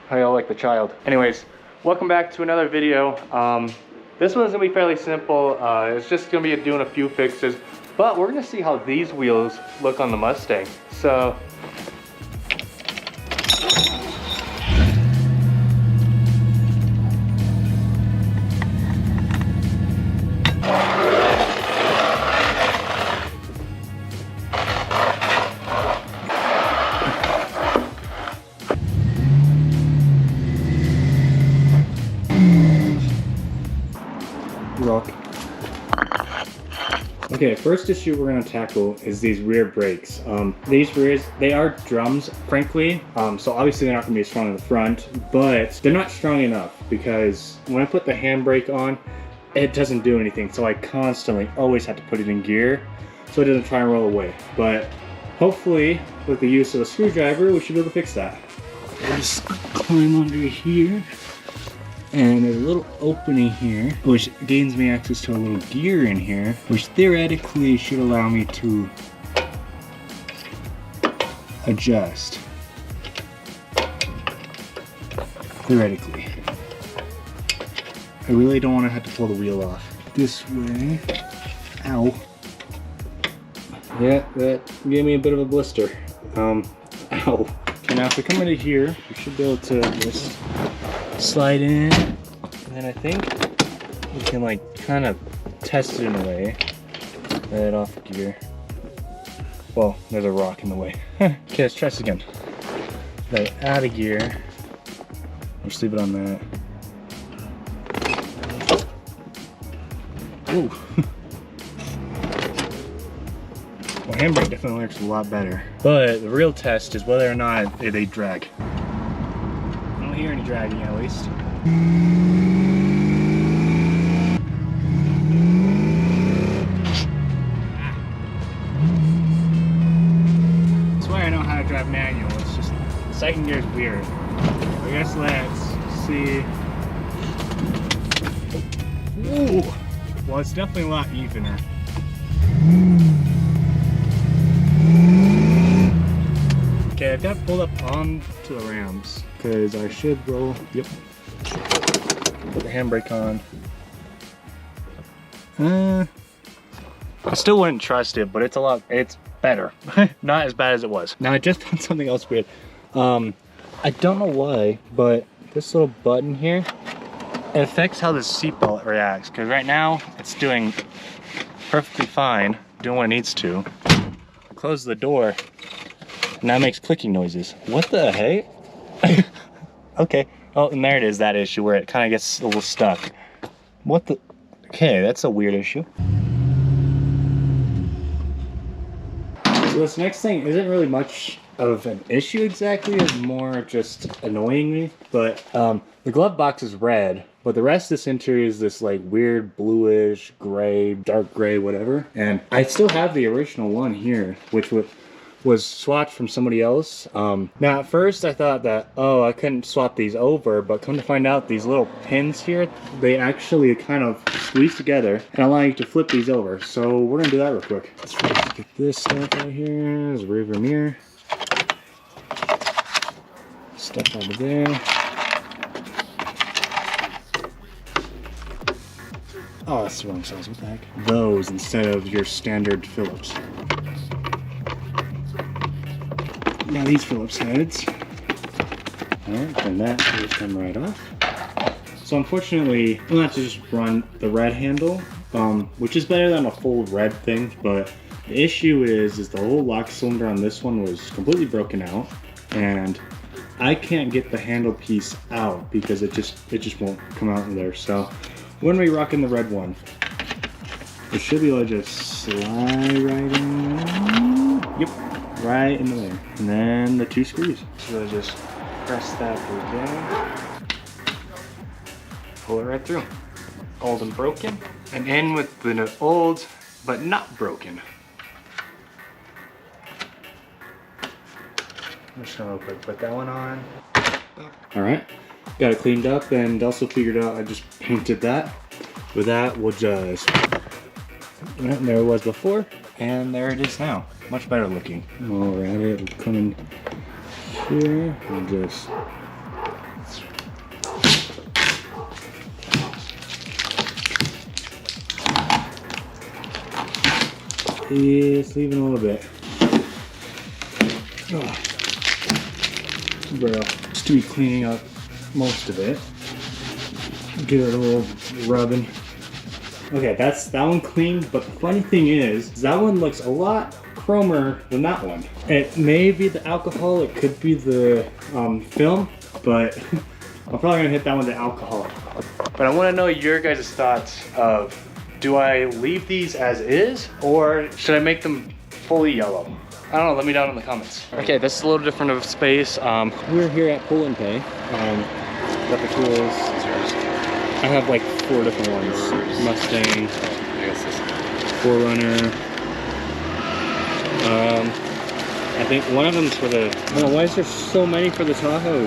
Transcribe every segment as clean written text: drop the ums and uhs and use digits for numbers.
How y'all like the child? Anyways, welcome back to another video. This one's gonna be fairly simple. It's just gonna be doing a few fixes, but we're gonna see how these wheels look on the Mustang. So, rock. Okay, first issue we're gonna tackle is these rear brakes. These rears, they are drums, frankly. So obviously they're not gonna be as strong in the front, but they're not strong enough because when I put the handbrake on, it doesn't do anything. So I constantly always have to put it in gear so it doesn't try and roll away. But hopefully with the use of a screwdriver, we should be able to fix that. I'll just climb under here. And there's a little opening here, which gains me access to a little gear in here, which theoretically should allow me to adjust. Theoretically. I really don't want to have to pull the wheel off. This way. Ow. Yeah, that gave me a bit of a blister. Ow. Okay, now if we come into here, we should be able to just slide in, and then I think we can like kind of test it in a way. Let it off gear. Well, there's a rock in the way. Okay, let's try this again. Let it out of gear. We'll just leave it on that. Ooh. Well, handbrake definitely works a lot better. But the real test is whether or not they drag. I don't hear any dragging at least. I swear I know how to drive manual, it's just the second gear is weird. I guess let's see. Ooh! Well, it's definitely a lot evener. Okay, I've got pulled up onto the Rams because I should roll. Yep. Put the handbrake on. I still wouldn't trust it, but it's better. Not as bad as it was. Now I just found something else weird. I don't know why, but this little button here, it affects how the seatbelt reacts. Because right now it's doing perfectly fine, doing what it needs to. Close the door. And that makes clicking noises. What the heck? Okay. Oh, and there it is, that issue where it kind of gets a little stuck. What the? Okay, that's a weird issue. So this next thing isn't really much of an issue exactly. It's more just annoying me. But the glove box is red, but the rest of this interior is this like weird bluish, gray, dark gray, whatever. And I still have the original one here, which was swatched from somebody else. Now at first I thought that, oh, I couldn't swap these over, but come to find out these little pins here, they actually kind of squeeze together and allow you to flip these over. So we're gonna do that real quick. Let's get this stuff out here. There's a rear view mirror. Stuff over there. Oh, that's the wrong size, what the heck? Those instead of your standard Phillips. Now these Phillips heads. Alright, and that will come right off. So unfortunately, I'm gonna have to just run the red handle, which is better than a full red thing, but the issue is the whole lock cylinder on this one was completely broken out, and I can't get the handle piece out because it just won't come out in there. So we're gonna be rocking the red one. It should be able to just slide right in. Yep. Right into there, and then the two screws. So just press that through there, pull it right through. Old and broken, and in with the old but not broken. I'm just gonna real quick put that one on. All right, got it cleaned up, and also figured out I just painted that. With that, we'll just. And there it was before, and there it is now. Much better looking. While we're at it, we'll come in here and just It's leaving a little bit. Oh. Bro, just to be cleaning up most of it. Give it a little rubbing. Okay, that's that one clean, but the funny thing is that one looks a lot chromer than that one. It may be the alcohol, it could be the film, but I'm probably gonna hit that one with the alcohol. But I wanna know your guys' thoughts of, do I leave these as is, or should I make them fully yellow? I don't know, let me know in the comments. Okay, this is a little different of space. We're here at Pull and Pay. Got the tools. I have like 4 different ones. Mustang, 4Runner. I think one of them's for the, oh, why is there so many for the Tahoe?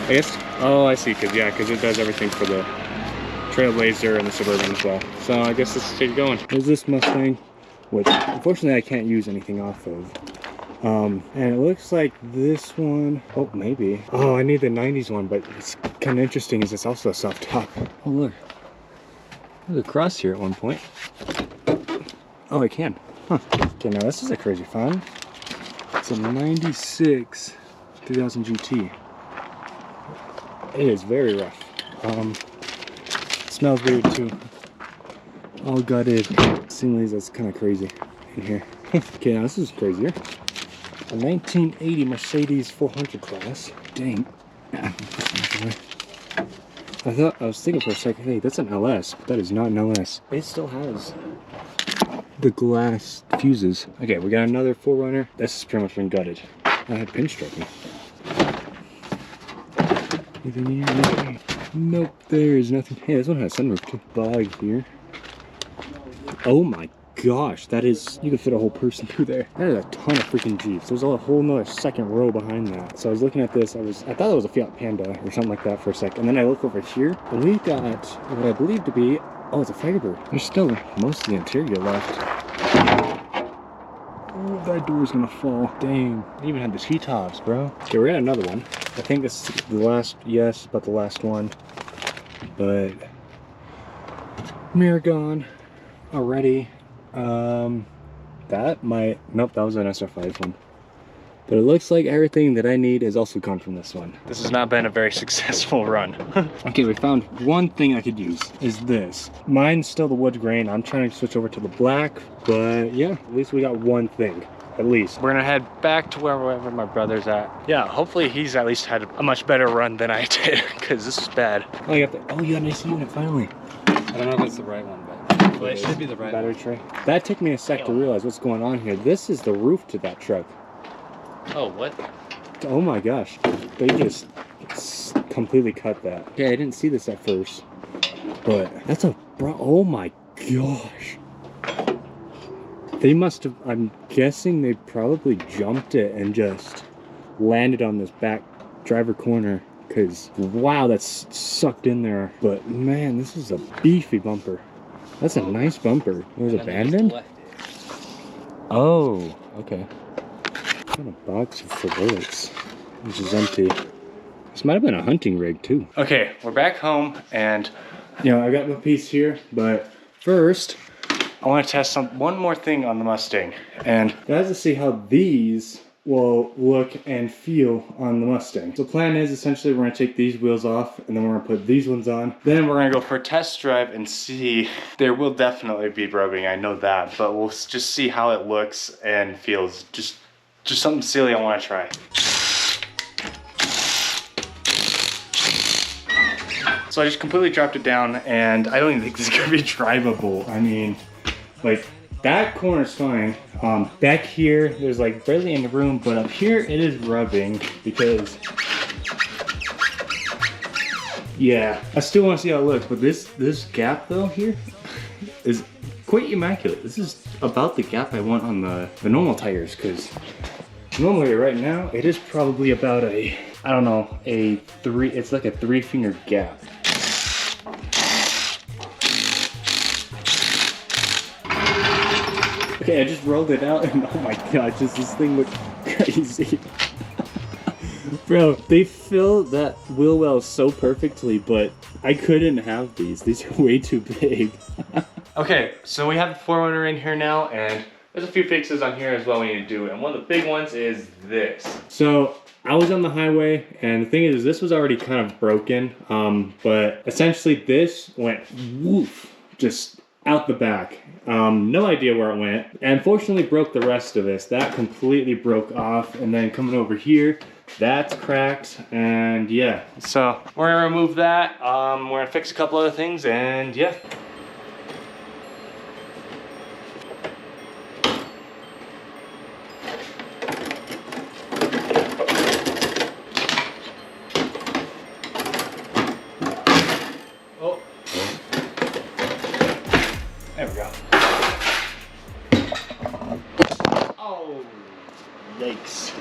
I guess, oh, I see, because it does everything for the Trailblazer and the Suburban as well. So I guess let's get going. There's this Mustang, which unfortunately I can't use anything off of. And it looks like this one, oh, maybe. Oh, I need the 90s one, but it's kind of interesting is it's also a soft top. Oh, look. There's a cross here at one point. Oh, I can. Huh. Okay, now this is a crazy find. It's a 96 3000 GT. It is very rough. It smells weird too. All gutted. Seemingly that's kind of crazy in here. Okay, now this is crazier. A 1980 Mercedes 400 class. Dang. I was thinking for a second, hey, that's an LS, but that is not an LS. It still has the glass fuses. Okay, we got another 4Runner. This has pretty much been gutted. I had pinstriping. Anything here? Anything? Nope, there is nothing. Hey, this one has sunroof too. Bog here. Oh my gosh, that is, you could fit a whole person through there. That is a ton of freaking Jeeps. There's a whole nother second row behind that. So I was looking at this, I thought it was a Fiat Panda or something like that for a sec. And then I look over here, and we got what I believe to be, oh, it's a Firebird. There's still most of the interior left. Oh, that door's gonna fall. Dang, they even had the T-tops, bro. Okay, we got another one. I think this is the last, yes, but the last one. But mirror gone already. That might, nope, that was an SR5 one. But it looks like everything that I need is also gone from this one. This has not been a very successful run. Okay, we found one thing I could use, is this. Mine's still the wood grain. I'm trying to switch over to the black, but yeah, at least we got one thing. At least. We're gonna head back to wherever my brother's at. Yeah, hopefully he's at least had a much better run than I did, because this is bad. Oh, you got an AC unit finally. I don't know if it's the right one, but well, it should be the right battery one. tray. That took me a sec to realize what's going on here. This is the roof to that truck. Oh, what? Oh my gosh. They just completely cut that. Okay, I didn't see this at first. But that's a, bro, oh my gosh. They must have, I'm guessing they probably jumped it and just landed on this back driver corner. Because, wow, that's sucked in there. But man, this is a beefy bumper. That's a nice bumper. It was abandoned? Oh, okay. Got a box for bullets, which is empty. This might have been a hunting rig too. Okay, we're back home, and you know, I got my piece here, but first I want to test one more thing on the Mustang, and guys, to see how these will look and feel on the Mustang. So the plan is essentially we're gonna take these wheels off, and then we're gonna put these ones on. Then we're gonna go for a test drive and see. There will definitely be rubbing, I know that, but we'll just see how it looks and feels. Just something silly I want to try. So I just completely dropped it down, and I don't even think this is gonna be drivable. I mean, like, that corner's fine. Back here, there's like barely any room, but up here it is rubbing because, yeah, I still want to see how it looks, but this gap though here is quite immaculate. This is about the gap I want on the normal tires, because normally right now it is probably about a, I don't know, it's like a 3-finger gap. Okay, I just rolled it out and oh my god, just this thing looked crazy. Bro, they fill that wheel well so perfectly, but I couldn't have these. These are way too big. Okay, so we have the 4Runner in here now, and there's a few fixes on here as well we need to do, and one of the big ones is this. So I was on the highway, and the thing is, this was already kind of broken, but essentially this went woof, just out the back. No idea where it went, and fortunately broke the rest of this. That completely broke off, and then coming over here, that's cracked, and yeah. So we're gonna remove that. We're gonna fix a couple other things, and yeah. Oh, there we go. Oh, yikes.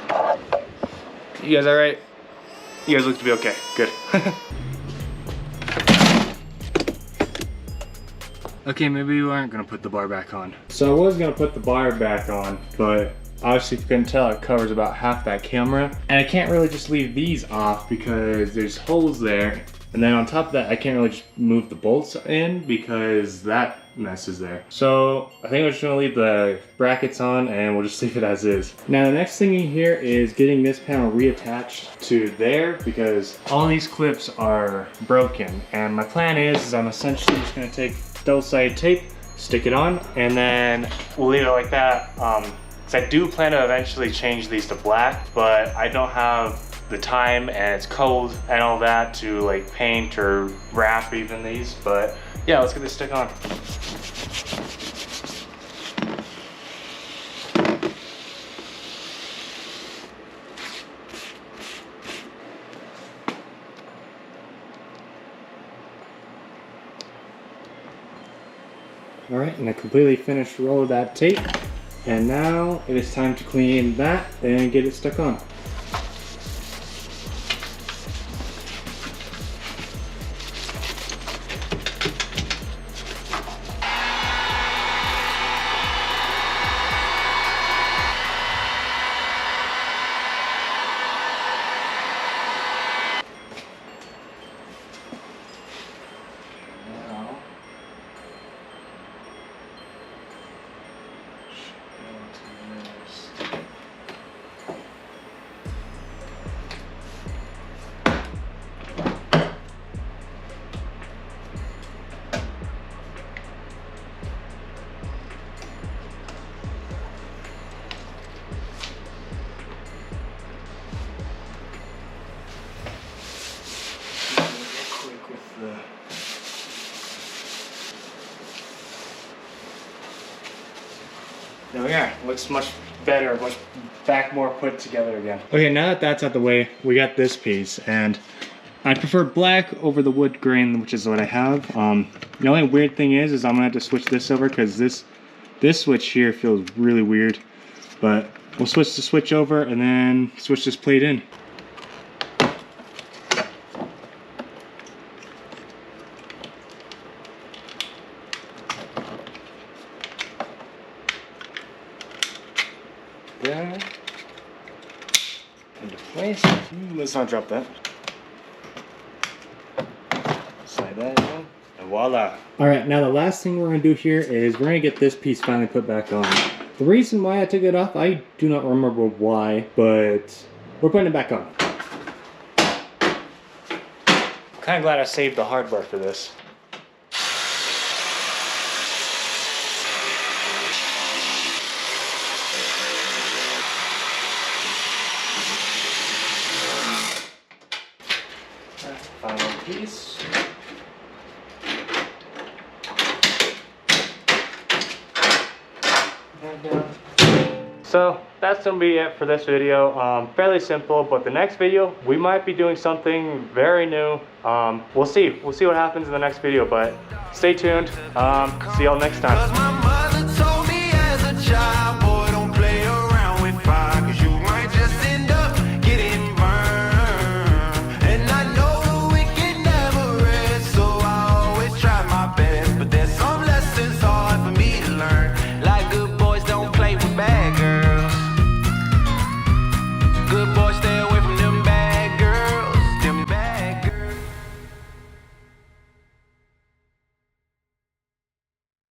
You guys all right? You guys look to be okay. Good. Okay, maybe we aren't gonna put the bar back on. So I was gonna put the bar back on, but obviously if you couldn't tell, it covers about half that camera. And I can't really just leave these off because there's holes there. And then on top of that, I can't really just move the bolts in because that mess is there. So I think we're just gonna leave the brackets on and we'll just leave it as is. Now the next thing here is getting this panel reattached to there because all these clips are broken. And my plan is I'm essentially just gonna take double-sided tape, stick it on, and then we'll leave it like that. Because I do plan to eventually change these to black, but I don't have the time and it's cold and all that to like paint or wrap even these. But yeah, let's get this stick on. All right, and I completely finished roll of that tape. And now it is time to clean that and get it stuck on. There we are. Looks much better, much more put together again. Okay, now that that's out the way, we got this piece, and I prefer black over the wood grain, which is what I have. The only weird thing is I'm gonna have to switch this over because this switch here feels really weird. But we'll switch the switch over and then switch this plate in. There. Into place. Let's not drop that. Slide that in. And voila. Alright, now the last thing we're going to do here is we're going to get this piece finally put back on. The reason why I took it off, I do not remember why, but we're putting it back on. I'm kind of glad I saved the hardware for this. Final piece. So that's gonna be it for this video. Fairly simple, but the next video we might be doing something very new. We'll see what happens in the next video, but stay tuned. See y'all next time.